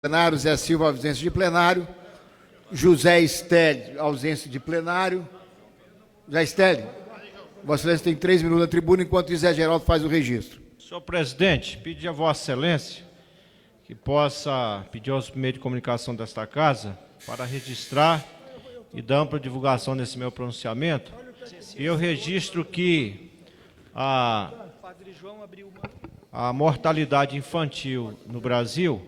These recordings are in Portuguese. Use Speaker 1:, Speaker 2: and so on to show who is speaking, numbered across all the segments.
Speaker 1: Plenário, Zé Silva, ausência de plenário. José Estélio, ausência de plenário. José Estélio, Vossa Excelência tem 3 minutos na tribuna, enquanto o Zé Geraldo faz o registro.
Speaker 2: Senhor presidente, pedir a Vossa Excelência que possa pedir aos meios de comunicação desta casa para registrar e dar ampla divulgação nesse meu pronunciamento. E eu registro que a mortalidade infantil no Brasil,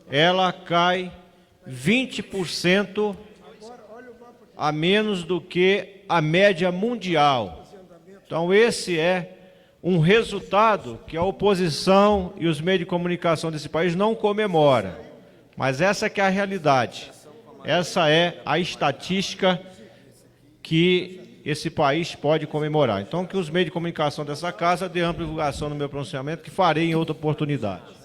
Speaker 2: ela cai 20% a menos do que a média mundial. Então, esse é um resultado que a oposição e os meios de comunicação desse país não comemoram. Mas essa que é a realidade. Essa é a estatística que esse país pode comemorar. Então, que os meios de comunicação dessa casa dê ampla divulgação no meu pronunciamento, que farei em outra oportunidade.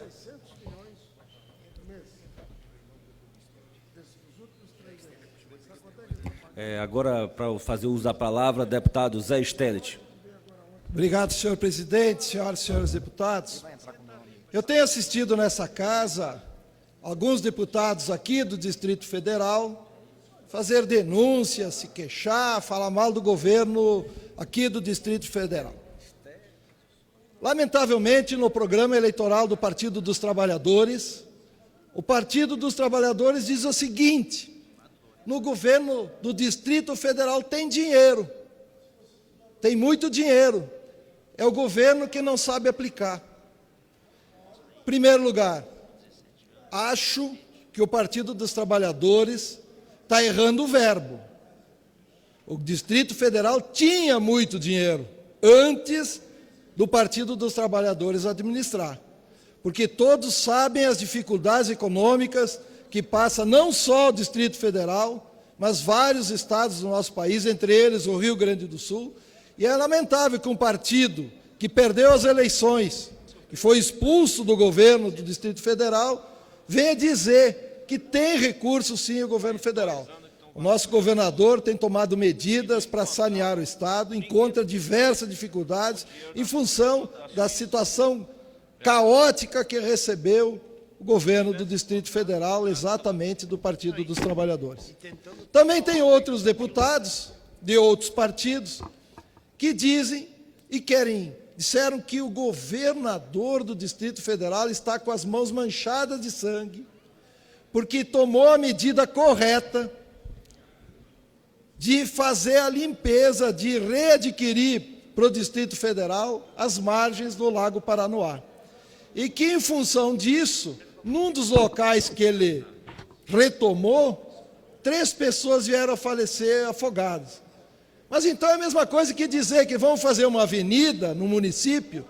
Speaker 3: Agora, para fazer uso da palavra, deputado Zé Estélio.
Speaker 4: Obrigado, senhor presidente, senhoras e senhores deputados. Eu tenho assistido nessa casa alguns deputados aqui do Distrito Federal fazer denúncias, se queixar, falar mal do governo aqui do Distrito Federal. Lamentavelmente, no programa eleitoral do Partido dos Trabalhadores, o Partido dos Trabalhadores diz o seguinte: no governo do Distrito Federal tem dinheiro, tem muito dinheiro, é o governo que não sabe aplicar. Em primeiro lugar, acho que o Partido dos Trabalhadores está errando o verbo. O Distrito Federal tinha muito dinheiro antes do Partido dos Trabalhadores administrar, porque todos sabem as dificuldades econômicas que passa não só o Distrito Federal, mas vários estados do nosso país, entre eles o Rio Grande do Sul, e é lamentável que um partido que perdeu as eleições, que foi expulso do governo do Distrito Federal, venha dizer que tem recurso sim o governo federal. O nosso governador tem tomado medidas para sanear o Estado, encontra diversas dificuldades em função da situação caótica que recebeu o governo do Distrito Federal, exatamente do Partido dos Trabalhadores. Também tem outros deputados de outros partidos que dizem e disseram que o governador do Distrito Federal está com as mãos manchadas de sangue, porque tomou a medida correta de fazer a limpeza, de readquirir para o Distrito Federal as margens do Lago Paranoá. E que, em função disso, num dos locais que ele retomou, 3 pessoas vieram a falecer afogadas. Mas então é a mesma coisa que dizer que vão fazer uma avenida no município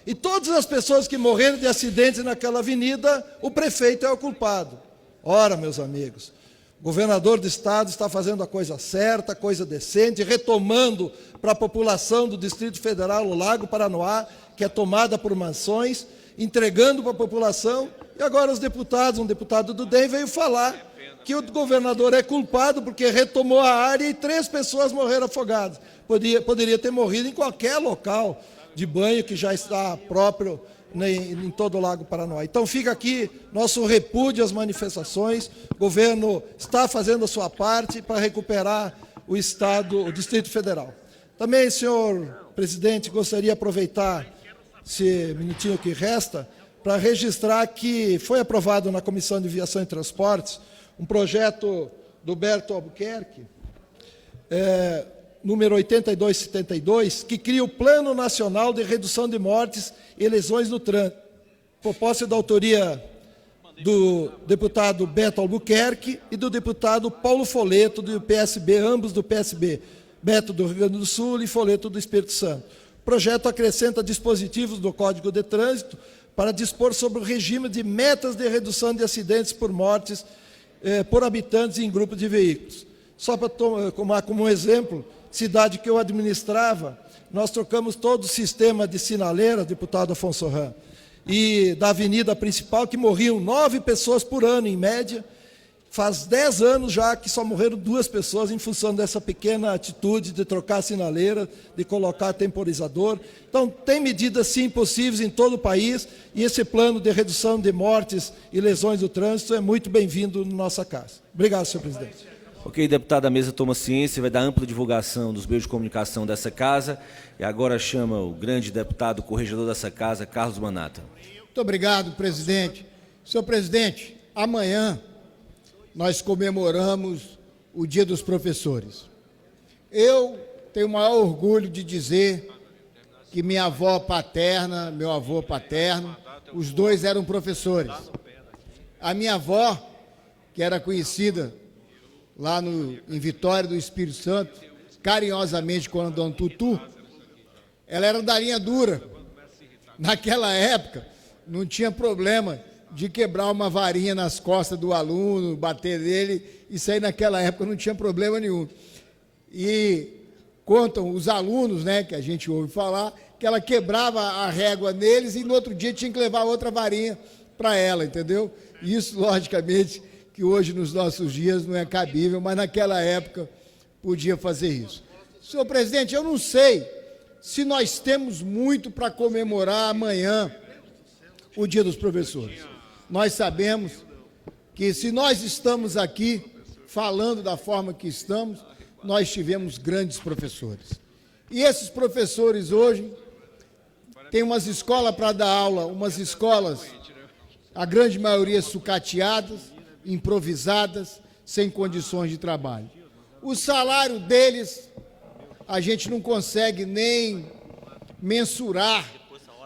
Speaker 4: e todas as pessoas que morreram de acidentes naquela avenida, o prefeito é o culpado. Ora, meus amigos, o governador do estado está fazendo a coisa certa, a coisa decente, retomando para a população do Distrito Federal o Lago Paranoá, que é tomada por mansões, entregando para a população, e agora os deputados, um deputado do DEM veio falar que o governador é culpado porque retomou a área e 3 pessoas morreram afogadas. Poderia ter morrido em qualquer local de banho que já está próprio em todo o Lago Paranoá. Então fica aqui nosso repúdio às manifestações, o governo está fazendo a sua parte para recuperar o Estado, o Distrito Federal. Também, senhor presidente, gostaria de aproveitar esse minutinho que resta para registrar que foi aprovado na Comissão de Viação e Transportes um projeto do Berto Albuquerque, número 8272, que cria o Plano Nacional de Redução de Mortes e Lesões no Trânsito. Proposta da autoria do deputado Beto Albuquerque e do deputado Paulo Folleto, do PSB, ambos do PSB, Beto do Rio Grande do Sul e Folleto do Espírito Santo. O projeto acrescenta dispositivos do Código de Trânsito para dispor sobre o regime de metas de redução de acidentes por mortes por habitantes em grupos de veículos. Só para tomar como exemplo, cidade que eu administrava, nós trocamos todo o sistema de sinaleira, deputado Afonso Ram, e da avenida principal, que morriam 9 pessoas por ano, em média, Faz 10 anos já que só morreram 2 pessoas em função dessa pequena atitude de trocar a sinaleira, de colocar temporizador. Então, tem medidas sim possíveis em todo o país, e esse plano de redução de mortes e lesões do trânsito é muito bem-vindo na nossa casa. Obrigado, senhor presidente.
Speaker 3: Ok, deputado, a mesa toma ciência, vai dar ampla divulgação dos meios de comunicação dessa casa. E agora chama o grande deputado corregedor dessa casa, Carlos Manata.
Speaker 1: Muito obrigado, presidente. Senhor presidente, amanhã nós comemoramos o Dia dos Professores. Eu tenho o maior orgulho de dizer que minha avó paterna, meu avô paterno, os dois eram professores. A minha avó, que era conhecida lá em Vitória do Espírito Santo, carinhosamente como Dona Tutu, ela era da linha dura. Naquela época, não tinha problema de quebrar uma varinha nas costas do aluno, bater nele, isso aí naquela época não tinha problema nenhum. E contam os alunos, né, que a gente ouve falar, que ela quebrava a régua neles e no outro dia tinha que levar outra varinha para ela, entendeu? Isso, logicamente, que hoje nos nossos dias não é cabível, mas naquela época podia fazer isso. Senhor presidente, eu não sei se nós temos muito para comemorar amanhã o Dia dos Professores. Nós sabemos que se nós estamos aqui falando da forma que estamos, nós tivemos grandes professores. E esses professores hoje têm umas escolas para dar aula, umas escolas, a grande maioria sucateadas, improvisadas, sem condições de trabalho. O salário deles a gente não consegue nem mensurar,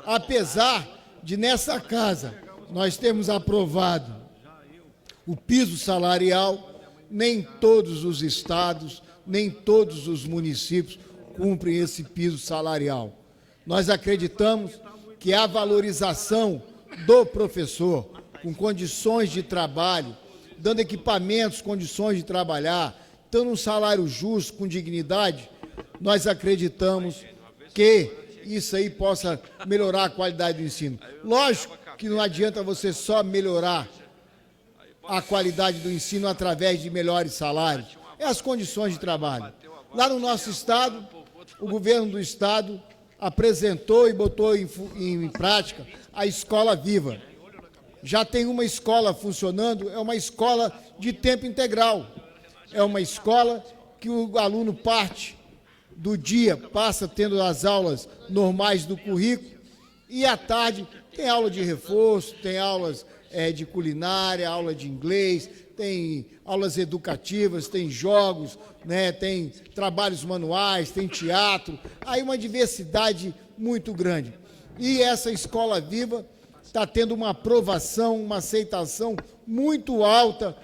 Speaker 1: apesar de nessa casa nós termos aprovado o piso salarial, nem todos os estados, nem todos os municípios cumprem esse piso salarial. Nós acreditamos que a valorização do professor, com condições de trabalho, dando equipamentos, condições de trabalhar, dando um salário justo, com dignidade, nós acreditamos que isso aí possa melhorar a qualidade do ensino. Lógico que não adianta você só melhorar a qualidade do ensino através de melhores salários, é as condições de trabalho. Lá no nosso estado, o governo do estado apresentou e botou em prática a Escola Viva. Já tem uma escola funcionando, é uma escola de tempo integral. É uma escola que o aluno parte do dia, passa tendo as aulas normais do currículo, e à tarde tem aula de reforço, tem aulas de culinária, aula de inglês, tem aulas educativas, tem jogos, né, tem trabalhos manuais, tem teatro, aí uma diversidade muito grande. E essa Escola Viva está tendo uma aprovação, uma aceitação muito alta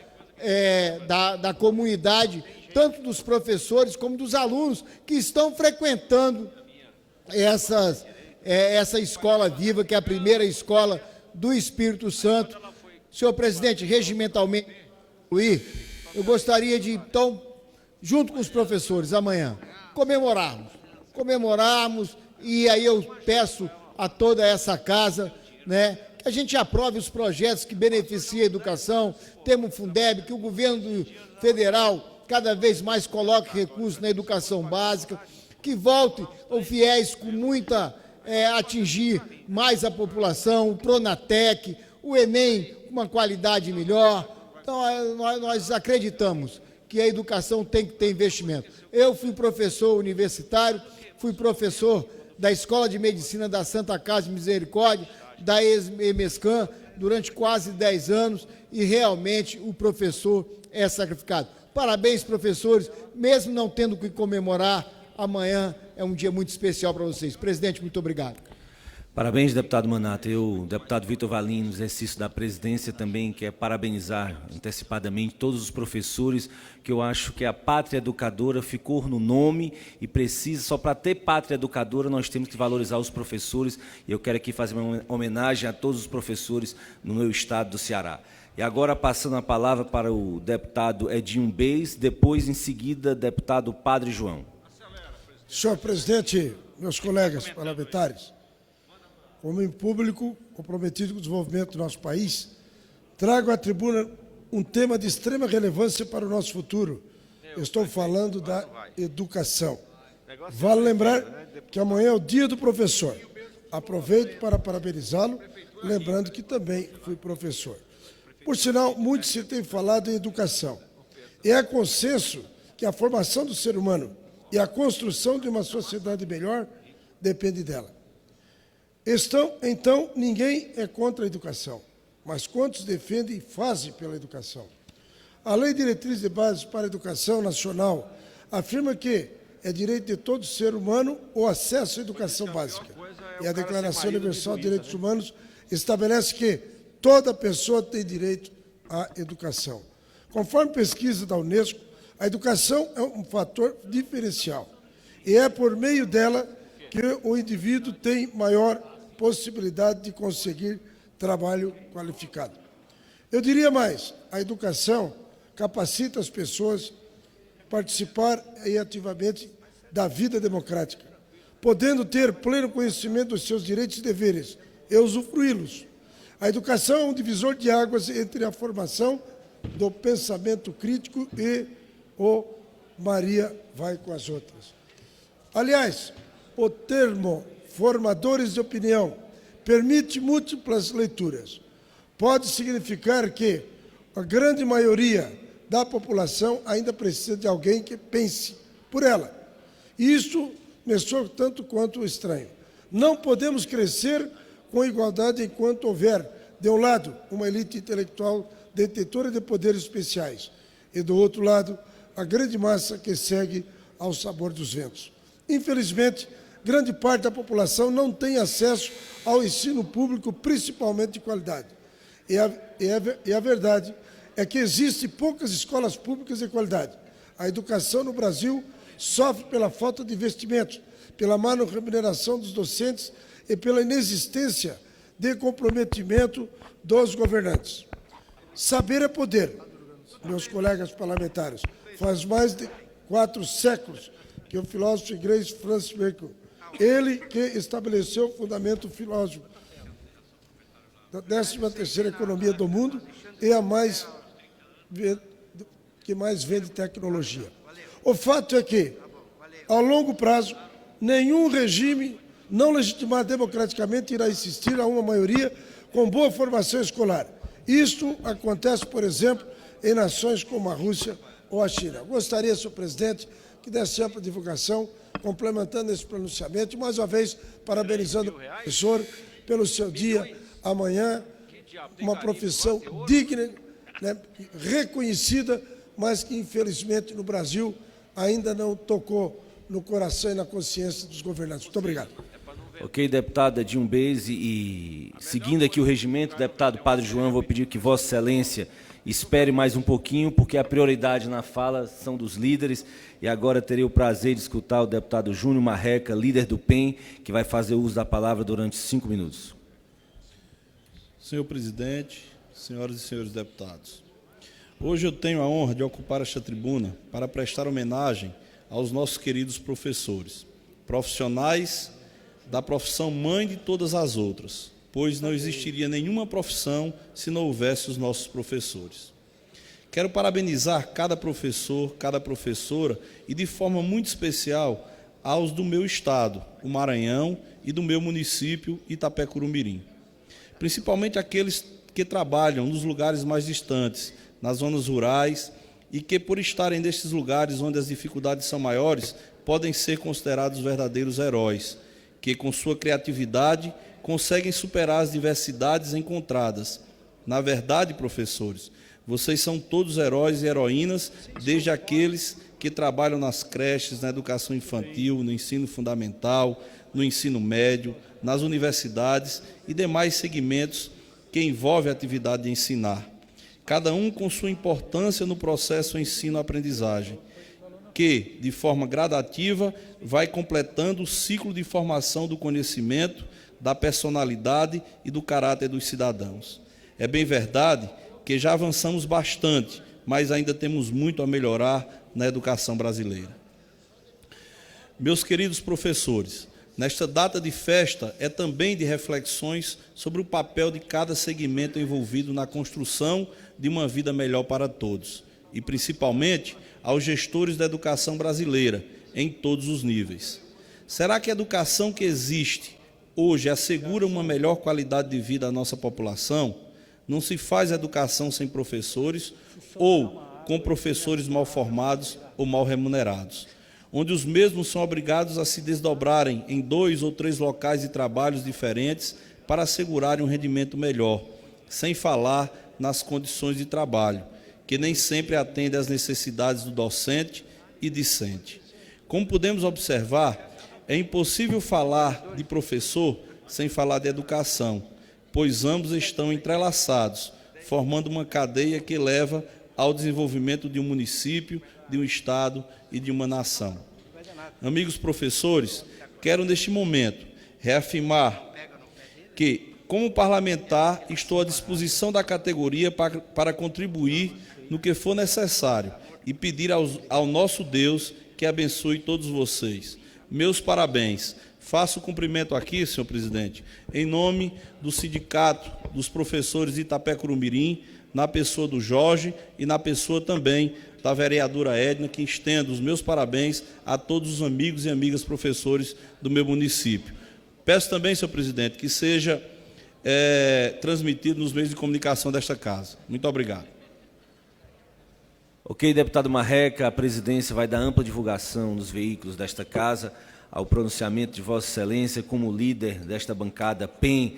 Speaker 1: da comunidade, tanto dos professores como dos alunos que estão frequentando essa Escola Viva, que é a primeira escola do Espírito Santo. Senhor presidente, regimentalmente, eu gostaria de, então, junto com os professores, amanhã, comemorarmos, e aí eu peço a toda essa casa, né, que a gente aprove os projetos que beneficiam a educação, temos o Fundeb, que o governo federal cada vez mais coloque recursos na educação básica, que volte o FIES com muita, atingir mais a população, o Pronatec, o Enem com uma qualidade melhor. Então, nós acreditamos que a educação tem que ter investimento. Eu fui professor universitário, fui professor da Escola de Medicina da Santa Casa de Misericórdia, da EMESCAM, durante quase 10 anos, e realmente o professor é sacrificado. Parabéns, professores, mesmo não tendo o que comemorar, amanhã é um dia muito especial para vocês. Presidente, muito obrigado.
Speaker 3: Parabéns, deputado Manata. Eu, deputado Vitor Valim, no exercício da presidência, também quero parabenizar antecipadamente todos os professores, que eu acho que a pátria educadora ficou no nome e precisa, só para ter pátria educadora, nós temos que valorizar os professores, e eu quero aqui fazer uma homenagem a todos os professores no meu estado do Ceará. E agora, passando a palavra para o deputado Edinho Beis, depois, em seguida, deputado Padre João.
Speaker 5: Senhor presidente, meus colegas parlamentares, como em público comprometido com o desenvolvimento do nosso país, trago à tribuna um tema de extrema relevância para o nosso futuro. Eu estou falando da educação. Vale lembrar que amanhã é o Dia do Professor. Aproveito para parabenizá-lo, lembrando que também fui professor. Por sinal, muito se tem falado em educação. E é consenso que a formação do ser humano e a construção de uma sociedade melhor depende dela. Então, ninguém é contra a educação, mas quantos defendem e fazem pela educação? A Lei Diretriz de Bases para a Educação Nacional afirma que é direito de todo ser humano o acesso à educação básica. E a Declaração Universal de Direitos Humanos estabelece que toda pessoa tem direito à educação. Conforme pesquisa da Unesco, a educação é um fator diferencial e é por meio dela que o indivíduo tem maior possibilidade de conseguir trabalho qualificado. Eu diria mais, a educação capacita as pessoas a participar ativamente da vida democrática, podendo ter pleno conhecimento dos seus direitos e deveres e usufruí-los. A educação é um divisor de águas entre a formação do pensamento crítico e o Maria vai com as outras. Aliás, o termo formadores de opinião permite múltiplas leituras. Pode significar que a grande maioria da população ainda precisa de alguém que pense por ela. E isso me soa tanto quanto estranho. Não podemos crescer com igualdade enquanto houver, de um lado, uma elite intelectual detentora de poderes especiais, e, do outro lado, a grande massa que segue ao sabor dos ventos. Infelizmente, grande parte da população não tem acesso ao ensino público, principalmente de qualidade. E a verdade é que existem poucas escolas públicas de qualidade. A educação no Brasil sofre pela falta de investimentos, pela má remuneração dos docentes e pela inexistência de comprometimento dos governantes. Saber é poder, meus colegas parlamentares. Faz mais de 4 séculos que o filósofo inglês Francis Bacon, ele que estabeleceu o fundamento filosófico da 13ª economia do mundo e que mais vende tecnologia. O fato é que, ao longo prazo, nenhum regime não legitimado democraticamente irá insistir a uma maioria com boa formação escolar. Isto acontece, por exemplo, em nações como a Rússia ou a China. Gostaria, senhor presidente, que desse ampla divulgação, complementando esse pronunciamento, e mais uma vez parabenizando o professor pelo seu dia amanhã, uma profissão digna, né, reconhecida, mas que, infelizmente, no Brasil ainda não tocou no coração e na consciência dos governantes. Muito obrigado.
Speaker 3: Ok, deputado Edinho Beise, e seguindo aqui o regimento, deputado Padre João, vou pedir que Vossa Excelência espere mais um pouquinho, porque a prioridade na fala são dos líderes, e agora terei o prazer de escutar o deputado Júnior Marreca, líder do PEN, que vai fazer uso da palavra durante 5 minutos.
Speaker 6: Senhor presidente, senhoras e senhores deputados, hoje eu tenho a honra de ocupar esta tribuna para prestar homenagem aos nossos queridos professores, profissionais da profissão mãe de todas as outras, pois não existiria nenhuma profissão se não houvesse os nossos professores. Quero parabenizar cada professor, cada professora e, de forma muito especial, aos do meu estado, o Maranhão, e do meu município, Itapecuru-Mirim. Principalmente aqueles que trabalham nos lugares mais distantes, nas zonas rurais, e que, por estarem nestes lugares onde as dificuldades são maiores, podem ser considerados verdadeiros heróis, que, com sua criatividade, conseguem superar as diversidades encontradas. Na verdade, professores, vocês são todos heróis e heroínas, desde aqueles que trabalham nas creches, na educação infantil, no ensino fundamental, no ensino médio, nas universidades e demais segmentos que envolvem a atividade de ensinar. Cada um com sua importância no processo ensino-aprendizagem, que, de forma gradativa, vai completando o ciclo de formação do conhecimento, da personalidade e do caráter dos cidadãos. É bem verdade que já avançamos bastante, mas ainda temos muito a melhorar na educação brasileira. Meus queridos professores, nesta data de festa é também de reflexões sobre o papel de cada segmento envolvido na construção de uma vida melhor para todos, e principalmente aos gestores da educação brasileira, em todos os níveis. Será que a educação que existe hoje assegura uma melhor qualidade de vida à nossa população? Não se faz educação sem professores ou com professores mal formados ou mal remunerados, onde os mesmos são obrigados a se desdobrarem em 2 ou 3 locais de trabalhos diferentes para assegurarem um rendimento melhor, sem falar nas condições de trabalho, que nem sempre atendem às necessidades do docente e discente. Como podemos observar, é impossível falar de professor sem falar de educação, pois ambos estão entrelaçados, formando uma cadeia que leva ao desenvolvimento de um município, de um estado e de uma nação. Amigos professores, quero neste momento reafirmar que, como parlamentar, estou à disposição da categoria para contribuir no que for necessário e pedir ao nosso Deus que abençoe todos vocês. Meus parabéns. Faço o cumprimento aqui, senhor presidente, em nome do Sindicato dos Professores de Itapé-Curumirim, na pessoa do Jorge e na pessoa também da vereadora Edna, que estendo os meus parabéns a todos os amigos e amigas professores do meu município. Peço também, senhor presidente, que seja transmitido nos meios de comunicação desta casa. Muito obrigado.
Speaker 3: Ok, deputado Marreca, a presidência vai dar ampla divulgação nos veículos desta casa ao pronunciamento de Vossa Excelência como líder desta bancada PEN,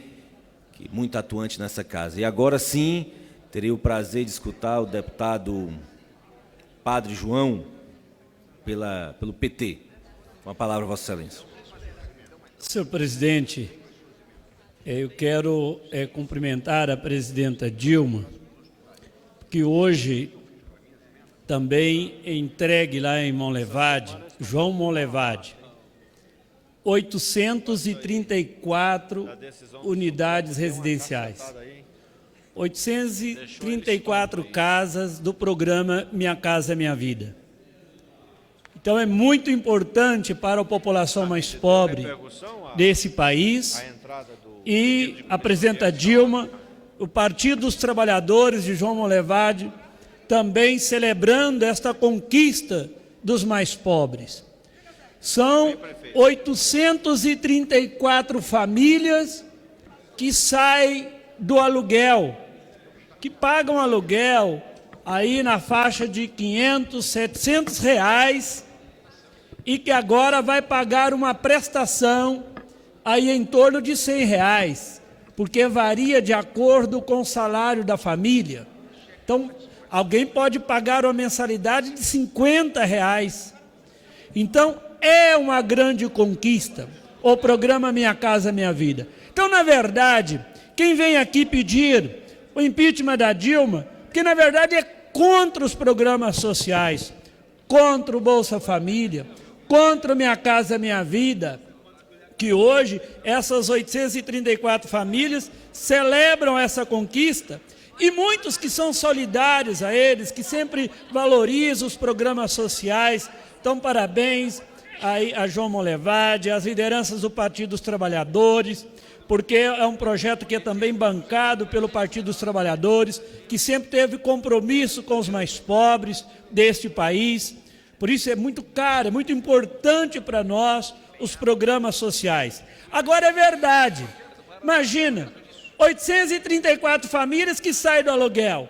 Speaker 3: que é muito atuante nessa casa. E agora sim, terei o prazer de escutar o deputado Padre João, pelo PT. Com a palavra, Vossa Excelência.
Speaker 7: Senhor presidente, eu quero cumprimentar a presidenta Dilma, que hoje também entregue lá em Monlevade, João Monlevade, 834 unidades residenciais, 834 casas do programa Minha Casa Minha Vida. Então é muito importante para a população mais pobre desse país, e a presidenta Dilma, o Partido dos Trabalhadores de João Monlevade, também celebrando esta conquista dos mais pobres. São 834 famílias que saem do aluguel, que pagam aluguel aí na faixa de 500, 700 reais, e que agora vai pagar uma prestação aí em torno de 100 reais, porque varia de acordo com o salário da família. Então, alguém pode pagar uma mensalidade de 50 reais. Então, é uma grande conquista o programa Minha Casa Minha Vida. Então, na verdade, quem vem aqui pedir o impeachment da Dilma, que na verdade é contra os programas sociais, contra o Bolsa Família, contra o Minha Casa Minha Vida, que hoje essas 834 famílias celebram essa conquista, e muitos que são solidários a eles, que sempre valorizam os programas sociais. Então, parabéns aí a João Monlevade, às lideranças do Partido dos Trabalhadores, porque é um projeto que é também bancado pelo Partido dos Trabalhadores, que sempre teve compromisso com os mais pobres deste país. Por isso é muito caro, é muito importante para nós os programas sociais. Agora é verdade, imagina, 834 famílias que saem do aluguel.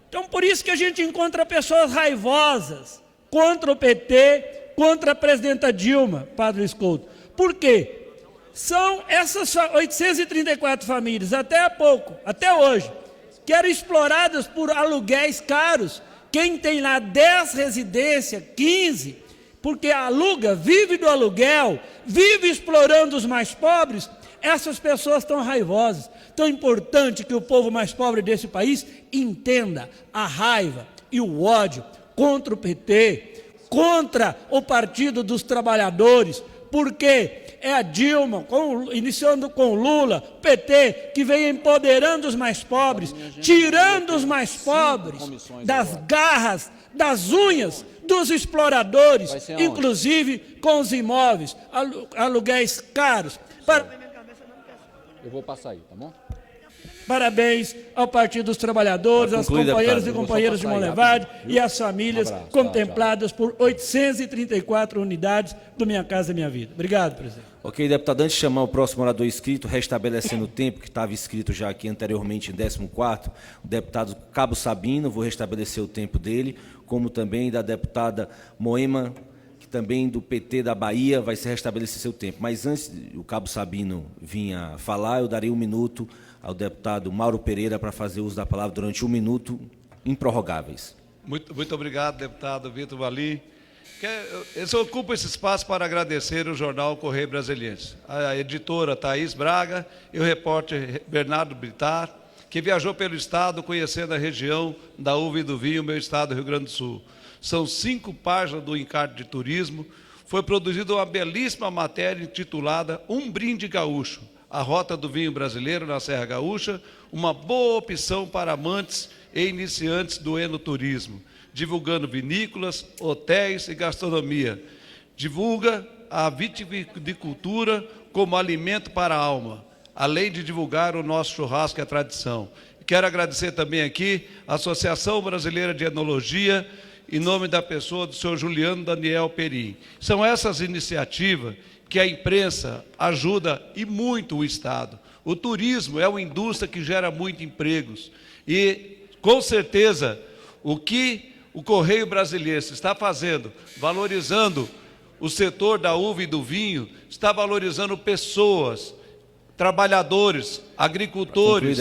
Speaker 7: Então, por isso que a gente encontra pessoas raivosas contra o PT, contra a presidenta Dilma, Padre Escolto. Por quê? São essas 834 famílias, até hoje, que eram exploradas por aluguéis caros. Quem tem lá 10 residências, 15, porque aluga, vive do aluguel, vive explorando os mais pobres, essas pessoas estão raivosas. Então é importante que o povo mais pobre desse país entenda a raiva e o ódio contra o PT, contra o Partido dos Trabalhadores, porque é a Dilma, iniciando com o Lula, PT, que vem empoderando os mais pobres, tirando os mais pobres das garras, das unhas dos exploradores, inclusive com os imóveis, aluguéis caros.
Speaker 8: Eu vou passar aí, tá bom?
Speaker 7: Parabéns ao Partido dos Trabalhadores, aos companheiros e companheiras de Monlevade e às famílias contempladas por 834 unidades do Minha Casa Minha Vida. Obrigado, presidente.
Speaker 3: Ok, deputado, antes de chamar o próximo orador inscrito, restabelecendo o tempo que estava inscrito já aqui anteriormente em 14º, o deputado Cabo Sabino, vou restabelecer o tempo dele, como também da deputada Moema, que também do PT da Bahia vai se restabelecer seu tempo. Mas antes o Cabo Sabino vinha falar, eu darei 1 minuto ao deputado Mauro Pereira para fazer uso da palavra durante 1 minuto, improrrogáveis.
Speaker 9: Muito obrigado, deputado Vitor Valim. Eu ocupo esse espaço para agradecer o jornal Correio Brasiliense, a editora Thaís Braga e o repórter Bernardo Britar, que viajou pelo estado conhecendo a região da uva e do vinho, meu estado do Rio Grande do Sul. São 5 páginas do encarte de turismo. Foi produzida uma belíssima matéria intitulada Um Brinde Gaúcho, a rota do vinho brasileiro na Serra Gaúcha, uma boa opção para amantes e iniciantes do enoturismo, divulgando vinícolas, hotéis e gastronomia. Divulga a viticultura como alimento para a alma, além de divulgar o nosso churrasco e a tradição. Quero agradecer também aqui a Associação Brasileira de Enologia, em nome da pessoa do senhor Juliano Daniel Perim. São essas iniciativas que a imprensa ajuda e muito o Estado. O turismo é uma indústria que gera muitos empregos e, com certeza, o que o Correio Brasiliense está fazendo, valorizando o setor da uva e do vinho, está valorizando pessoas, trabalhadores, agricultores.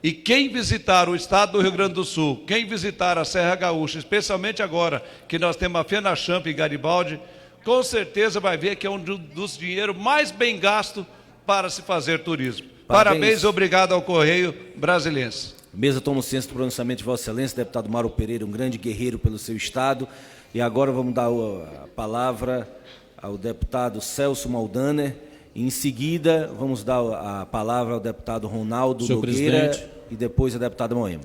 Speaker 9: E quem visitar o estado do Rio Grande do Sul, quem visitar a Serra Gaúcha, especialmente agora que nós temos a FenaChamp em Garibaldi, com certeza vai ver que é um dos dinheiros mais bem gastos para se fazer turismo. Parabéns e obrigado ao Correio Brasiliense.
Speaker 3: Mesa toma ciência do pronunciamento de Vossa Excelência, deputado Mauro Pereira, um grande guerreiro pelo seu estado. E agora vamos dar a palavra ao deputado Celso Maldaner. Em seguida, vamos dar a palavra ao deputado Ronaldo Nogueira e depois a deputada Moema.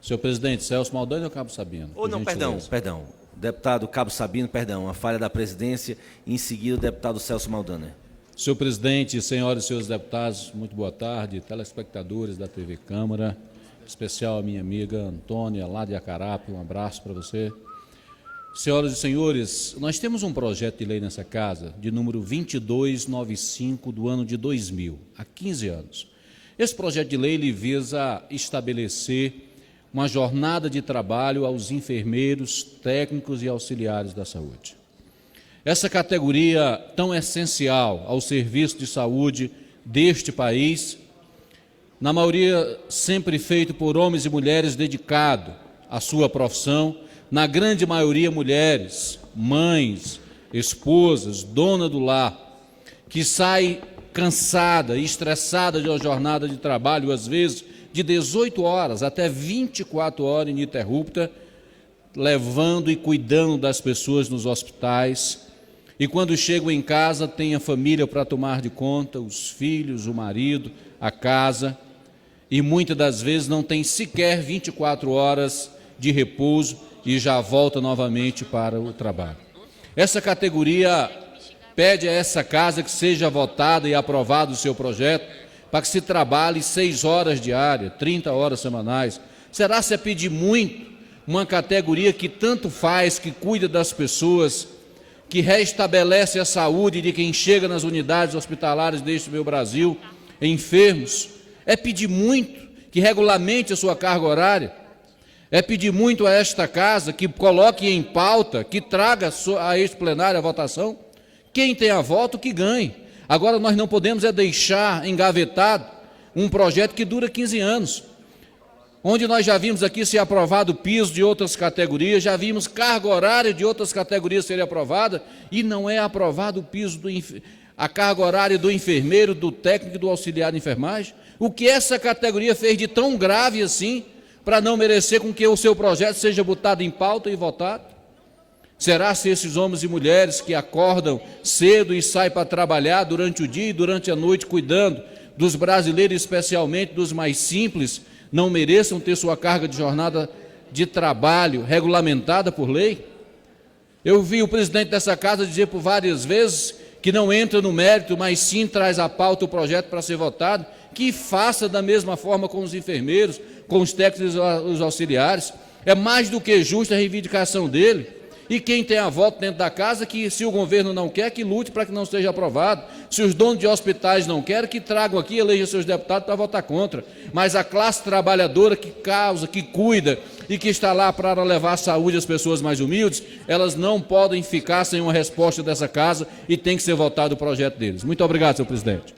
Speaker 8: Senhor presidente, Celso Maldaner ou Cabo Sabino?
Speaker 3: Perdão. Deputado Cabo Sabino, perdão, a falha da presidência. Em seguida, o deputado Celso Maldaner.
Speaker 8: Senhor presidente, senhoras e senhores deputados, muito boa tarde, telespectadores da TV Câmara, em especial a minha amiga Antônia, lá de Acarape, um abraço para você. Senhoras e senhores, nós temos um projeto de lei nessa casa, de número 2295 do ano de 2000, há 15 anos. Esse projeto de lei ele visa estabelecer uma jornada de trabalho aos enfermeiros, técnicos e auxiliares da saúde. Essa categoria tão essencial ao serviço de saúde deste país, na maioria sempre feito por homens e mulheres dedicados à sua profissão, na grande maioria mulheres, mães, esposas, dona do lar, que sai cansada e estressada de uma jornada de trabalho, às vezes de 18 horas até 24 horas ininterrupta, levando e cuidando das pessoas nos hospitais, e quando chegam em casa tem a família para tomar de conta, os filhos, o marido, a casa, e muitas das vezes não tem sequer 24 horas de repouso e já volta novamente para o trabalho. Essa categoria pede a essa casa que seja votada e aprovado o seu projeto para que se trabalhe 6 horas diárias, 30 horas semanais. Será se é pedir muito uma categoria que tanto faz, que cuida das pessoas, que restabelece a saúde de quem chega nas unidades hospitalares deste meu Brasil, enfermos? É pedir muito que regulamente a sua carga horária? É pedir muito a esta casa que coloque em pauta, que traga a este plenário a votação? Quem tem a voto que ganhe. Agora nós não podemos deixar engavetado um projeto que dura 15 anos, onde nós já vimos aqui ser aprovado o piso de outras categorias, já vimos carga horária de outras categorias serem aprovada e não é aprovado o piso a carga horária do enfermeiro, do técnico e do auxiliar de enfermagem. O que essa categoria fez de tão grave assim para não merecer com que o seu projeto seja botado em pauta e votado? Será se esses homens e mulheres que acordam cedo e saem para trabalhar durante o dia e durante a noite cuidando dos brasileiros, especialmente dos mais simples, não mereçam ter sua carga de jornada de trabalho regulamentada por lei? Eu vi o presidente dessa casa dizer por várias vezes que não entra no mérito, mas sim traz à pauta o projeto para ser votado, que faça da mesma forma com os enfermeiros, com os técnicos e os auxiliares. É mais do que justa a reivindicação dele. E quem tem a voto dentro da casa, que se o governo não quer, que lute para que não seja aprovado. Se os donos de hospitais não querem, que tragam aqui, elejam seus deputados para votar contra. Mas a classe trabalhadora que causa, que cuida e que está lá para levar a saúde às pessoas mais humildes, elas não podem ficar sem uma resposta dessa casa e tem que ser votado o projeto deles. Muito obrigado, senhor presidente.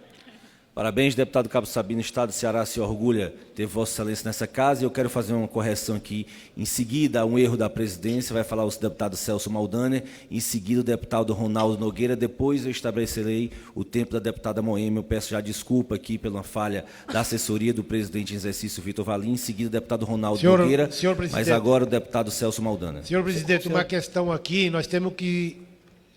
Speaker 3: Parabéns, deputado Cabo Sabino. O Estado do Ceará se orgulha de ter Vossa Excelência nessa casa. E eu quero fazer uma correção aqui. Em seguida, um erro da presidência, vai falar o deputado Celso Maldaner. Em seguida, o deputado Ronaldo Nogueira. Depois, eu estabelecerei o tempo da deputada Moema. Eu peço já desculpa aqui pela falha da assessoria do presidente em exercício, Vitor Valim. Em seguida, o deputado Ronaldo Nogueira. Mas agora, o deputado Celso Maldaner.
Speaker 10: Senhor presidente, uma questão aqui, nós temos que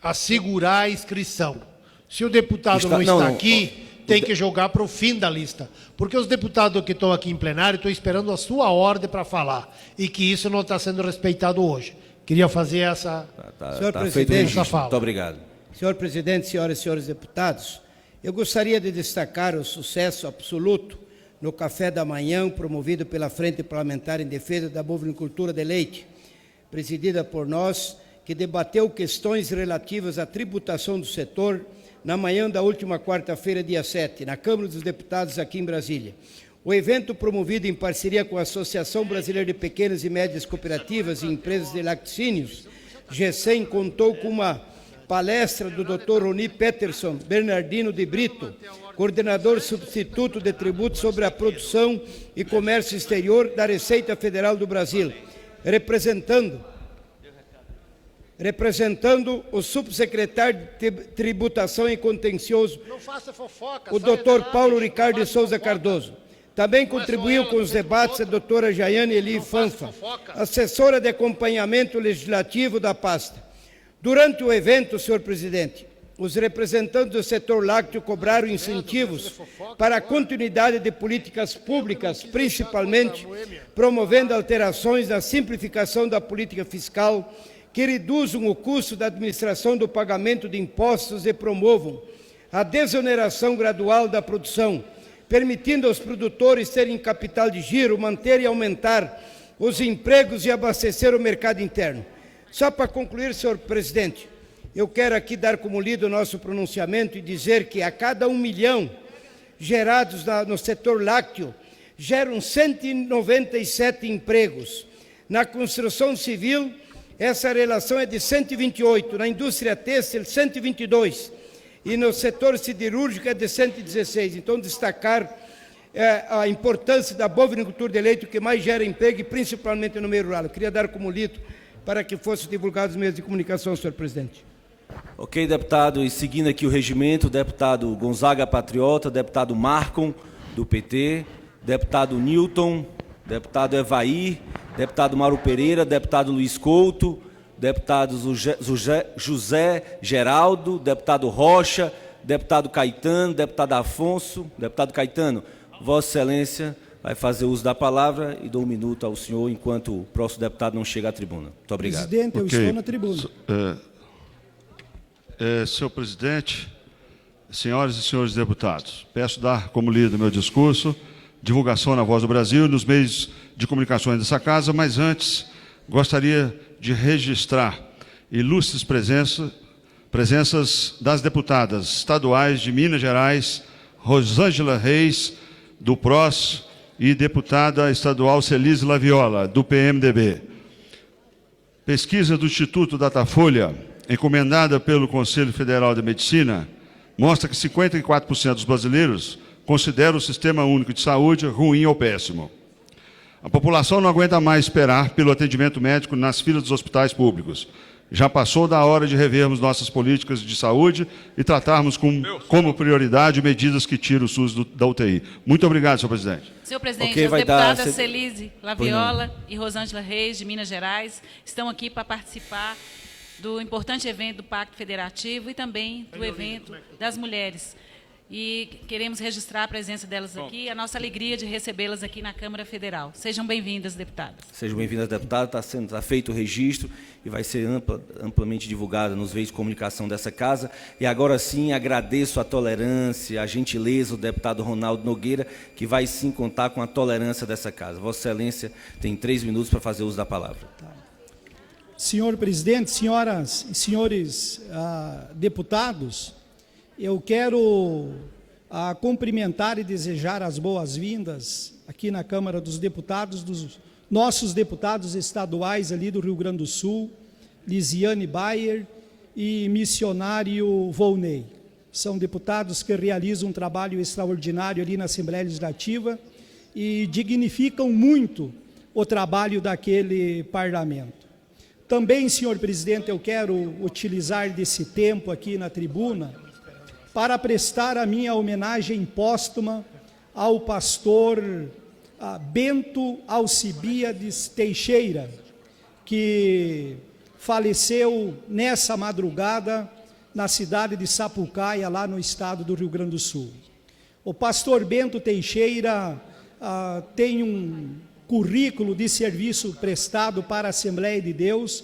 Speaker 10: assegurar a inscrição. Se o deputado não está aqui, tem que jogar para o fim da lista. Porque os deputados que estão aqui em plenário estão esperando a sua ordem para falar. E que isso não está sendo respeitado hoje. Queria fazer essa,
Speaker 3: Senhor presidente,
Speaker 10: essa fala.
Speaker 3: Muito obrigado.
Speaker 11: Senhor presidente, senhoras e senhores deputados, eu gostaria de destacar o sucesso absoluto no café da manhã promovido pela Frente Parlamentar em Defesa da Bovinicultura de Leite, presidida por nós, que debateu questões relativas à tributação do setor na manhã da última quarta-feira, dia 7, na Câmara dos Deputados, aqui em Brasília. O evento, promovido em parceria com a Associação Brasileira de Pequenas e Médias Cooperativas e Empresas de Laticínios, GESEM, contou com uma palestra do Dr. Roni Peterson Bernardino de Brito, coordenador substituto de tributos sobre a produção e comércio exterior da Receita Federal do Brasil, representando o subsecretário de Tributação e Contencioso, o doutor Paulo Ricardo de Souza Cardoso. Também contribuiu com os debates a doutora Jaiane Eli Fanfa, assessora de acompanhamento legislativo da pasta. Durante o evento, senhor presidente, os representantes do setor lácteo cobraram incentivos para a continuidade de políticas públicas, principalmente promovendo alterações na simplificação da política fiscal, que reduzam o custo da administração do pagamento de impostos e promovam a desoneração gradual da produção, permitindo aos produtores terem capital de giro, manter e aumentar os empregos e abastecer o mercado interno. Só para concluir, senhor presidente, eu quero aqui dar como lido o nosso pronunciamento e dizer que a cada 1 milhão gerados no setor lácteo, geram 197 empregos. Na construção civil, essa relação é de 128, na indústria têxtil, 122, e no setor siderúrgico é de 116. Então, destacar a importância da bovinicultura de leite, que mais gera emprego, e principalmente no meio rural. Eu queria dar como lido para que fosse divulgado nos meios de comunicação, senhor presidente.
Speaker 3: Ok, deputado. E seguindo aqui o regimento, deputado Gonzaga Patriota, deputado Marcon, do PT, deputado Newton, deputado Evair, deputado Mauro Pereira, deputado Luiz Couto, deputado José Geraldo, deputado Rocha, deputado Caetano, deputado Afonso. Deputado Caetano, Vossa Excelência vai fazer uso da palavra e dou 1 minuto ao senhor enquanto o próximo deputado não chega à tribuna. Muito obrigado.
Speaker 11: Presidente, eu estou na tribuna.
Speaker 12: Senhor presidente, senhoras e senhores deputados, peço dar como lido meu discurso, divulgação na Voz do Brasil e nos meios de comunicações dessa casa, mas antes gostaria de registrar ilustres presenças das deputadas estaduais de Minas Gerais, Rosângela Reis, do PROS, e deputada estadual Celise Laviola, do PMDB. Pesquisa do Instituto Datafolha, encomendada pelo Conselho Federal de Medicina, mostra que 54% dos brasileiros consideram o Sistema Único de Saúde ruim ou péssimo. A população não aguenta mais esperar pelo atendimento médico nas filas dos hospitais públicos. Já passou da hora de revermos nossas políticas de saúde e tratarmos como prioridade medidas que tiram o SUS da UTI. Muito obrigado, senhor presidente.
Speaker 13: Senhor presidente, as deputadas Celise Laviola e Rosângela Reis, de Minas Gerais, estão aqui para participar do importante evento do Pacto Federativo e também do evento das mulheres. E queremos registrar a presença delas aqui, a nossa alegria de recebê-las aqui na Câmara Federal. Sejam bem-vindas, deputadas.
Speaker 3: Sejam bem-vindas, deputada. Está feito o registro e vai ser amplamente divulgado nos veículos de comunicação dessa casa. E agora sim, agradeço a tolerância, a gentileza do deputado Ronaldo Nogueira, que vai sim contar com a tolerância dessa casa. Vossa Excelência tem 3 minutos para fazer uso da palavra.
Speaker 14: Senhor presidente, senhoras e senhores deputados, eu quero cumprimentar e desejar as boas-vindas aqui na Câmara dos Deputados, dos nossos deputados estaduais ali do Rio Grande do Sul, Lisiane Bayer e missionário Volney. São deputados que realizam um trabalho extraordinário ali na Assembleia Legislativa e dignificam muito o trabalho daquele parlamento. Também, senhor presidente, eu quero utilizar desse tempo aqui na tribuna para prestar a minha homenagem póstuma ao pastor Bento Alcibiades Teixeira, que faleceu nessa madrugada na cidade de Sapucaia, lá no estado do Rio Grande do Sul. O pastor Bento Teixeira tem um currículo de serviço prestado para a Assembleia de Deus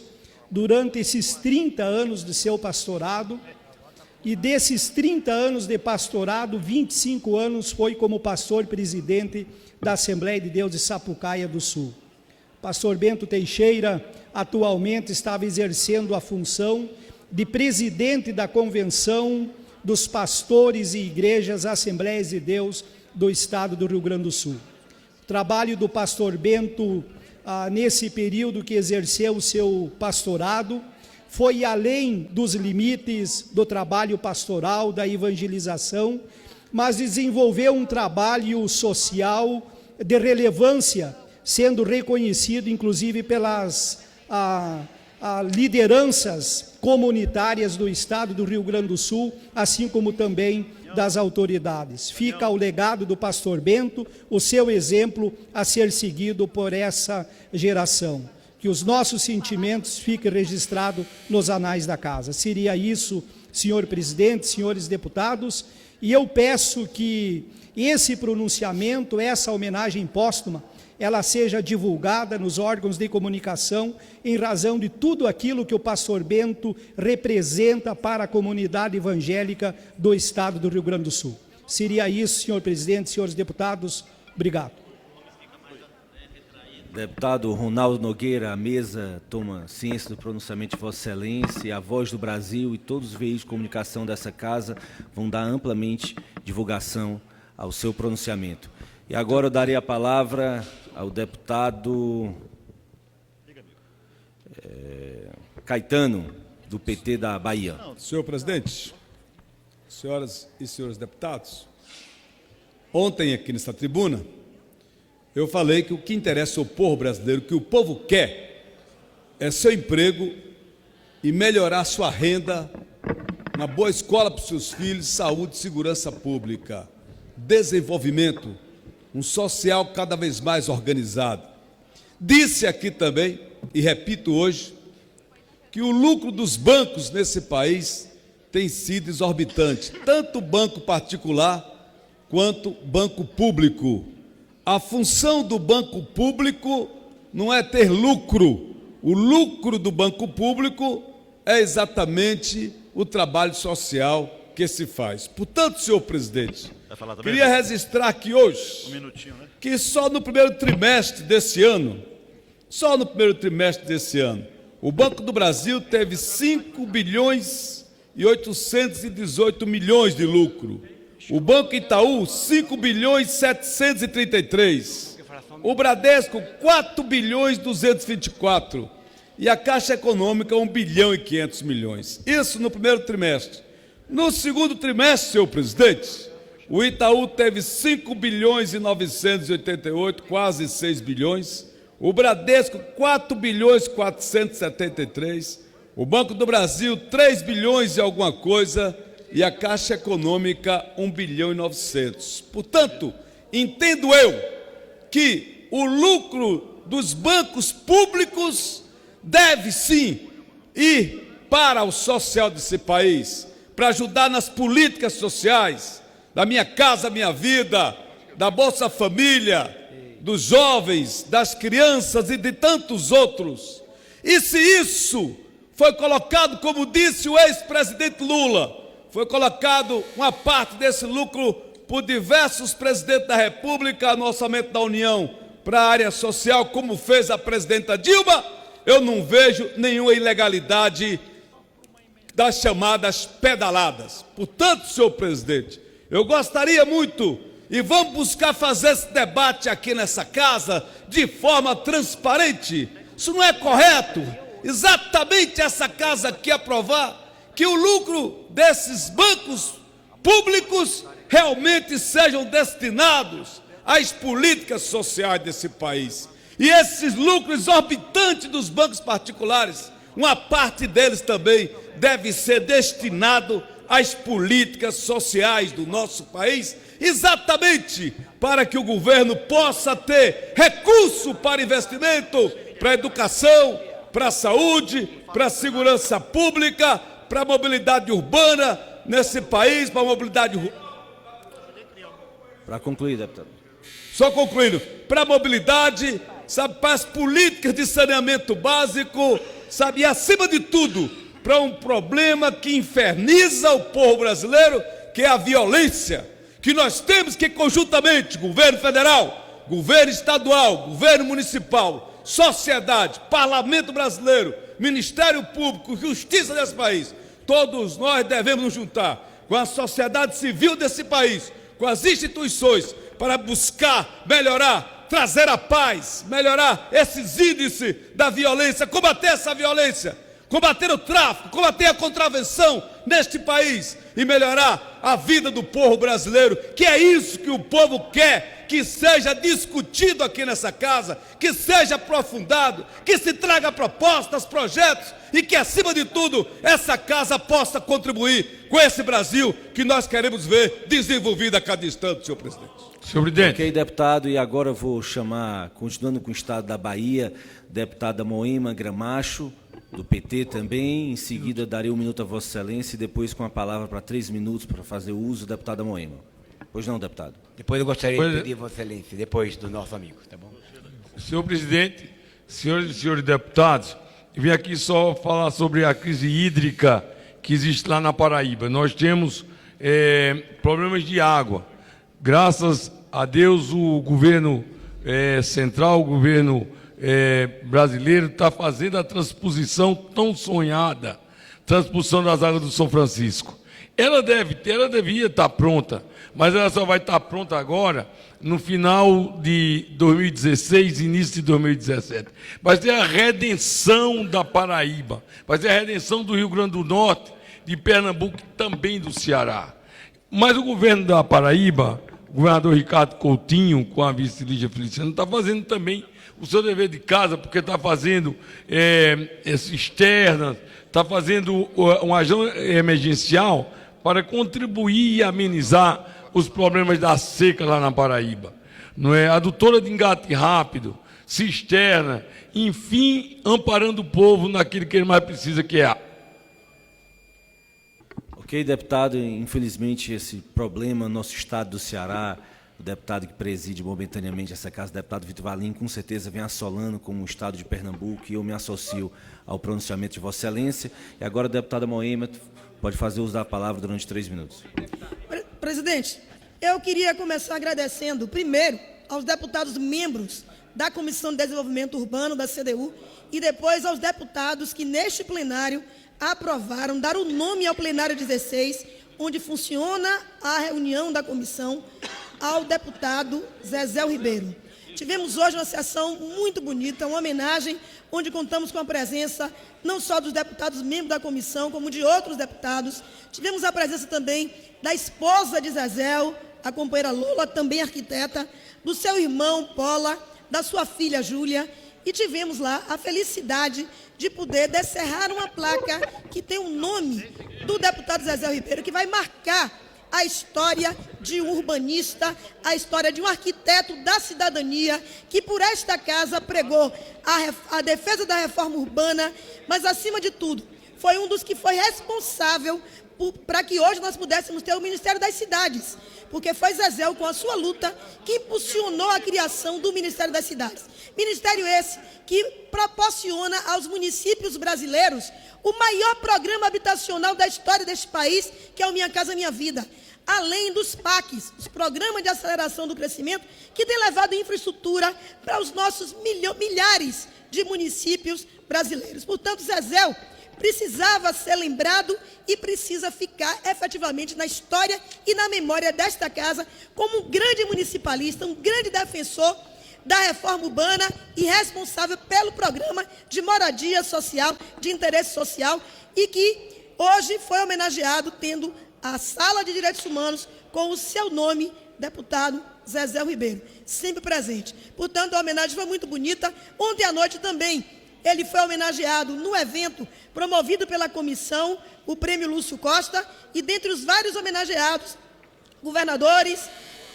Speaker 14: durante esses 30 anos de seu pastorado. E desses 30 anos de pastorado, 25 anos foi como pastor presidente da Assembleia de Deus de Sapucaia do Sul. Pastor Bento Teixeira atualmente estava exercendo a função de presidente da Convenção dos Pastores e Igrejas Assembleias de Deus do Estado do Rio Grande do Sul. O trabalho do pastor Bento, nesse período que exerceu o seu pastorado, foi além dos limites do trabalho pastoral, da evangelização, mas desenvolveu um trabalho social de relevância, sendo reconhecido inclusive pelas lideranças comunitárias do estado do Rio Grande do Sul, assim como também das autoridades. Fica o legado do pastor Bento, o seu exemplo a ser seguido por essa geração. Que os nossos sentimentos fiquem registrados nos anais da casa. Seria isso, senhor presidente, senhores deputados, e eu peço que esse pronunciamento, essa homenagem póstuma, ela seja divulgada nos órgãos de comunicação em razão de tudo aquilo que o pastor Bento representa para a comunidade evangélica do estado do Rio Grande do Sul. Seria isso, senhor presidente, senhores deputados. Obrigado.
Speaker 3: Deputado Ronaldo Nogueira, a mesa toma ciência do pronunciamento de Vossa Excelência, a Voz do Brasil e todos os veículos de comunicação dessa casa vão dar amplamente divulgação ao seu pronunciamento. E agora eu darei a palavra ao deputado Caetano, do PT da Bahia.
Speaker 15: Senhor presidente, senhoras e senhores deputados, ontem aqui nesta tribuna, eu falei que o que interessa ao povo brasileiro, o que o povo quer, é seu emprego e melhorar sua renda, uma boa escola para os seus filhos, saúde, segurança pública, desenvolvimento, um social cada vez mais organizado. Disse aqui também, e repito hoje, que o lucro dos bancos nesse país tem sido exorbitante, tanto banco particular quanto banco público. A função do banco público não é ter lucro. O lucro do banco público é exatamente o trabalho social que se faz. Portanto, senhor presidente, queria registrar aqui hoje que só no primeiro trimestre desse ano, o Banco do Brasil teve 5 bilhões e 818 milhões de lucro. O Banco Itaú, 5 bilhões 733. O Bradesco, 4 bilhões 224. E a Caixa Econômica, 1 bilhão e 500 milhões. Isso no primeiro trimestre. No segundo trimestre, senhor presidente, o Itaú teve 5 bilhões e 988, quase 6 bilhões. O Bradesco, 4 bilhões e 473. O Banco do Brasil, 3 bilhões e alguma coisa. E a Caixa Econômica, 1 bilhão e 900. Portanto, entendo eu que o lucro dos bancos públicos deve sim ir para o social desse país, para ajudar nas políticas sociais, da Minha Casa Minha Vida, da Bolsa Família, dos jovens, das crianças e de tantos outros. E se isso foi colocado, como disse o ex-presidente Lula, foi colocado uma parte desse lucro por diversos presidentes da República no orçamento da União para a área social, como fez a presidenta Dilma, eu não vejo nenhuma ilegalidade das chamadas pedaladas. Portanto, senhor presidente, eu gostaria muito, e vamos buscar fazer esse debate aqui nessa casa de forma transparente. Isso não é correto. Exatamente essa casa aqui aprovar que o lucro desses bancos públicos realmente sejam destinados às políticas sociais desse país. E esses lucros exorbitantes dos bancos particulares, uma parte deles também deve ser destinado às políticas sociais do nosso país, exatamente para que o governo possa ter recurso para investimento, para a educação, para a saúde, para a segurança pública, para a mobilidade urbana nesse país, para a mobilidade...
Speaker 3: Para concluir, deputado.
Speaker 15: Só concluindo, para a mobilidade, sabe, para as políticas de saneamento básico, sabe, e acima de tudo, para um problema que inferniza o povo brasileiro, que é a violência, que nós temos que conjuntamente, governo federal, governo estadual, governo municipal, sociedade, parlamento brasileiro, Ministério Público, justiça desse país, todos nós devemos nos juntar com a sociedade civil desse país, com as instituições, para buscar melhorar, trazer a paz, melhorar esses índices da violência, combater essa violência, combater o tráfico, combater a contravenção neste país e melhorar a vida do povo brasileiro, que é isso que o povo quer, que seja discutido aqui nessa casa, que seja aprofundado, que se traga propostas, projetos e que, acima de tudo, essa casa possa contribuir com esse Brasil que nós queremos ver desenvolvido a cada instante, senhor presidente.
Speaker 12: Senhor presidente.
Speaker 3: Ok, deputado, e agora eu vou chamar, continuando com o estado da Bahia, deputada Moema Gramacho, do PT também. Em seguida, darei 1 minuto a Vossa Excelência e depois com a palavra para 3 minutos para fazer o uso, deputada Moema. Pois não, deputado?
Speaker 16: Depois eu gostaria de pedir a Vossa Excelência, depois do nosso amigo, tá bom?
Speaker 12: Senhor presidente, senhoras e senhores deputados, eu vim aqui só falar sobre a crise hídrica que existe lá na Paraíba. Nós temos problemas de água. Graças a Deus, o governo central, o governo brasileiro está fazendo a transposição tão sonhada, transposição das águas do São Francisco. Ela devia estar pronta, mas ela só vai estar pronta agora, no final de 2016, início de 2017. Vai ser a redenção da Paraíba, vai ser a redenção do Rio Grande do Norte, de Pernambuco e também do Ceará. Mas o governo da Paraíba, o governador Ricardo Coutinho, com a vice Lígia Feliciano, está fazendo também o seu dever de casa, porque está fazendo cisternas, está fazendo um ajuda emergencial para contribuir e amenizar os problemas da seca lá na Paraíba. Não é? Adutora de engate rápido, cisterna, enfim, amparando o povo naquilo que ele mais precisa, que é água.
Speaker 3: Ok, deputado, infelizmente esse problema no nosso estado do Ceará, o deputado que preside momentaneamente essa casa, o deputado Vitor Valim, com certeza vem assolando como o estado de Pernambuco, e eu me associo ao pronunciamento de Vossa Excelência. E agora a deputada Moema pode fazer uso da palavra durante 3 minutos.
Speaker 17: Presidente, eu queria começar agradecendo, primeiro, aos deputados membros da Comissão de Desenvolvimento Urbano da CDU e depois aos deputados que neste plenário aprovaram dar o nome ao plenário 16, onde funciona a reunião da comissão, ao deputado Zezéu Ribeiro. Tivemos hoje uma sessão muito bonita, uma homenagem, onde contamos com a presença não só dos deputados membros da comissão, como de outros deputados. Tivemos a presença também da esposa de Zezéu, a companheira Lola, também arquiteta, do seu irmão Paula, da sua filha Júlia, e tivemos lá a felicidade de poder descerrar uma placa que tem o nome do deputado Zezéu Ribeiro, que vai marcar a história de um urbanista, a história de um arquiteto da cidadania, que por esta casa pregou a defesa da reforma urbana, mas, acima de tudo, foi um dos que foi responsável para que hoje nós pudéssemos ter o Ministério das Cidades, porque foi Zezéu, com a sua luta, que impulsionou a criação do Ministério das Cidades. Ministério esse que proporciona aos municípios brasileiros o maior programa habitacional da história deste país, que é o Minha Casa Minha Vida, além dos PACs, os Programas de Aceleração do Crescimento, que tem levado infraestrutura para os nossos milhares de municípios brasileiros. Portanto, Zezéu precisava ser lembrado e precisa ficar efetivamente na história e na memória desta casa como um grande municipalista, um grande defensor da reforma urbana e responsável pelo programa de moradia social, de interesse social, e que hoje foi homenageado tendo a Sala de Direitos Humanos com o seu nome, deputado Zezéu Ribeiro, sempre presente. Portanto, a homenagem foi muito bonita. Ontem à noite também ele foi homenageado no evento promovido pela comissão, o Prêmio Lúcio Costa, e dentre os vários homenageados, governadores,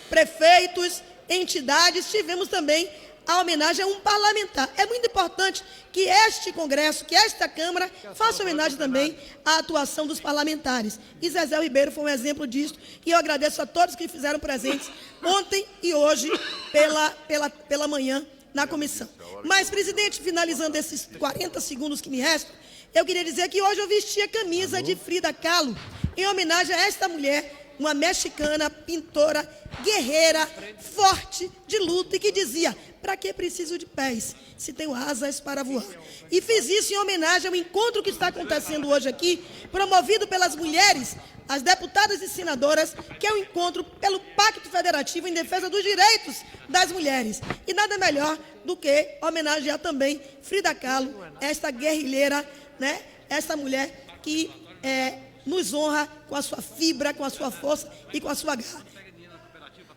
Speaker 17: prefeitos, entidades, tivemos também a homenagem a um parlamentar. É muito importante que este Congresso, que esta Câmara, faça homenagem também à atuação dos parlamentares. E Zezéu Ribeiro foi um exemplo disso, e eu agradeço a todos que fizeram presentes ontem e hoje pela manhã na comissão. Mas, presidente, finalizando esses 40 segundos que me restam, eu queria dizer que hoje eu vesti a camisa de Frida Kahlo, em homenagem a esta mulher, uma mexicana, pintora, guerreira, forte, de luta, e que dizia: para que preciso de pés, se tenho asas para voar? E fiz isso em homenagem ao encontro que está acontecendo hoje aqui, promovido pelas mulheres, as deputadas e senadoras, que é o encontro pelo Pacto Federativo em defesa dos direitos das mulheres. E nada melhor do que homenagear também Frida Kahlo, esta guerrilheira, né? Essa mulher que nos honra com a sua fibra, com a sua força e com a sua garra.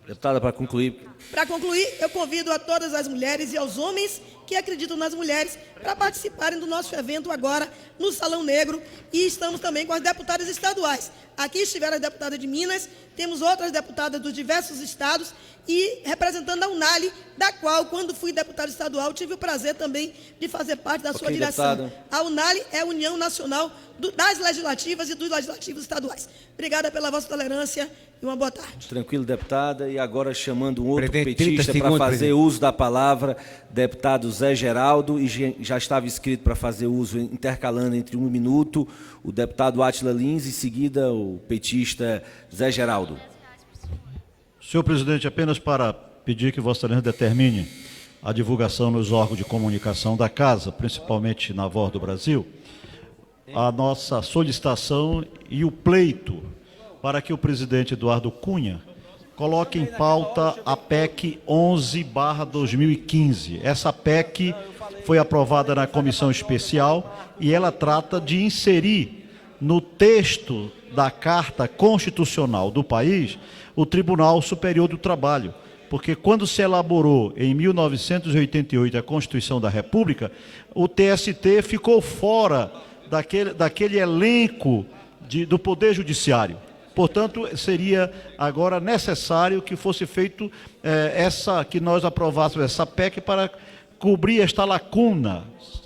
Speaker 3: Deputada, para concluir.
Speaker 17: Para concluir, eu convido a todas as mulheres e aos homens que acreditam nas mulheres para participarem do nosso evento agora no Salão Negro, e estamos também com as deputadas estaduais. Aqui estiveram as deputadas de Minas, temos outras deputadas dos diversos estados e representando a UNALI, da qual, quando fui deputada estadual, tive o prazer também de fazer parte da sua direção. Deputado. A UNALI é a União Nacional das Legislativas e dos Legislativos Estaduais. Obrigada pela vossa tolerância e uma boa tarde.
Speaker 3: Tranquilo, deputada. E agora chamando um outro petista para fazer uso da palavra, deputado Zé Geraldo, e já estava inscrito para fazer uso, intercalando entre 1 minuto, o deputado Átila Lins, e em seguida o petista Zé Geraldo.
Speaker 18: Senhor presidente, apenas para pedir que Vossa Excelência determine a divulgação nos órgãos de comunicação da Casa, principalmente na Voz do Brasil, a nossa solicitação e o pleito para que o presidente Eduardo Cunha coloque em pauta a PEC 11/2015. Essa PEC foi aprovada na comissão especial e ela trata de inserir no texto da Carta Constitucional do país o Tribunal Superior do Trabalho, porque quando se elaborou em 1988 a Constituição da República, o TST ficou fora daquele elenco do Poder Judiciário. Portanto, seria agora necessário que fosse feito que nós aprovássemos essa PEC para cobrir esta lacuna,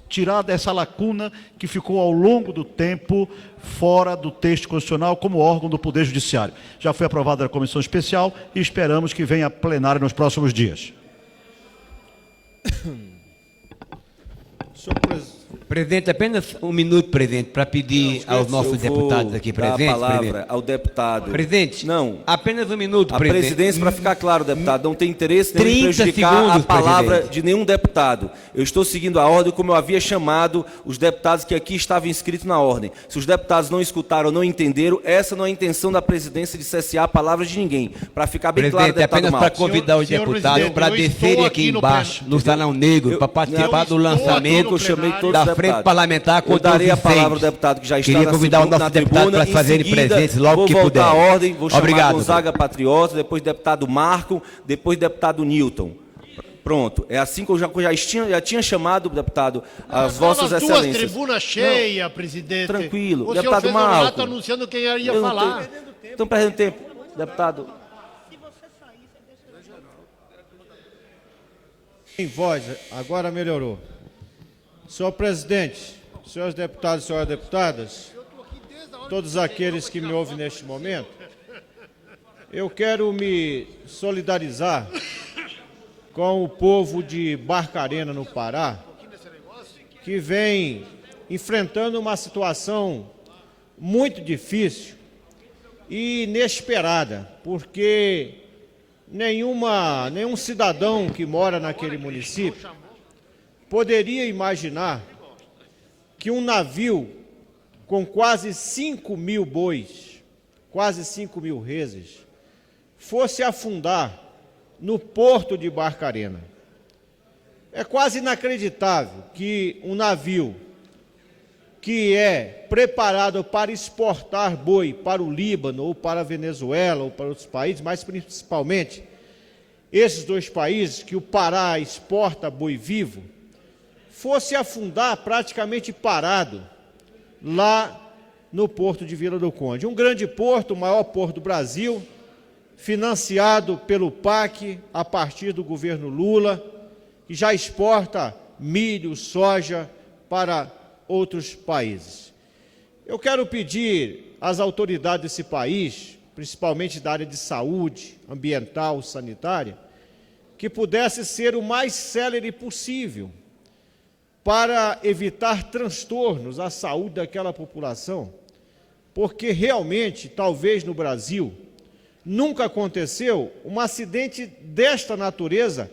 Speaker 18: tirar dessa lacuna que ficou ao longo do tempo fora do texto constitucional como órgão do Poder Judiciário. Já foi aprovada na comissão especial e esperamos que venha a plenário nos próximos dias.
Speaker 16: Presidente, apenas 1 minuto, presidente, para pedir aos nossos deputados aqui presentes.
Speaker 3: A palavra
Speaker 16: presidente.
Speaker 3: Ao deputado.
Speaker 16: Presidente,
Speaker 3: não.
Speaker 16: Apenas 1 minuto,
Speaker 3: a
Speaker 16: presidente.
Speaker 3: Presidência, para ficar claro, deputado, não tem interesse nenhum em prejudicar segundos, a palavra presidente. De nenhum deputado. Eu estou seguindo a ordem como eu havia chamado os deputados que aqui estavam inscritos na ordem. Se os deputados não escutaram ou não entenderam, essa não é a intenção da presidência de cessear a palavra de ninguém. Para ficar bem
Speaker 16: presidente,
Speaker 3: claro, deputado
Speaker 16: apenas para convidar os deputados para descerem aqui embaixo, no Salão Negro, para participar do lançamento da frente parlamentar contra
Speaker 3: eu darei a palavra ao deputado que já está
Speaker 16: Queria convidar o nosso deputado para fazerem presentes logo que puder.
Speaker 3: Vou voltar à ordem, vou chamar
Speaker 16: Obrigado,
Speaker 3: Gonzaga Patriota, depois deputado Marco, depois deputado Newton. Pronto, é assim que eu já tinha chamado, deputado, as vossas excelências.
Speaker 10: Duas tribunas cheias, presidente.
Speaker 3: Tranquilo,
Speaker 10: o
Speaker 3: deputado Marco.
Speaker 10: anunciando quem ia falar.
Speaker 3: Estão perdendo tempo, deputado.
Speaker 2: Em voz, agora melhorou. Senhor presidente, senhores deputados e senhoras deputadas, todos aqueles que me ouvem neste momento, eu quero me solidarizar com o povo de Barcarena, no Pará, que vem enfrentando uma situação muito difícil e inesperada, porque nenhum cidadão que mora naquele município poderia imaginar que um navio com quase 5.000 bois, quase 5.000 reses, fosse afundar no porto de Barcarena. É quase inacreditável que um navio que é preparado para exportar boi para o Líbano, ou para a Venezuela, ou para outros países, mas principalmente esses dois países, que o Pará exporta boi vivo, fosse afundar praticamente parado lá no porto de Vila do Conde. Um grande porto, o maior porto do Brasil, financiado pelo PAC a partir do governo Lula, que já exporta milho, soja para outros países. Eu quero pedir às autoridades desse país, principalmente da área de saúde, ambiental, sanitária, que pudesse ser o mais célere possível para evitar transtornos à saúde daquela população, porque realmente, talvez no Brasil, nunca aconteceu um acidente desta natureza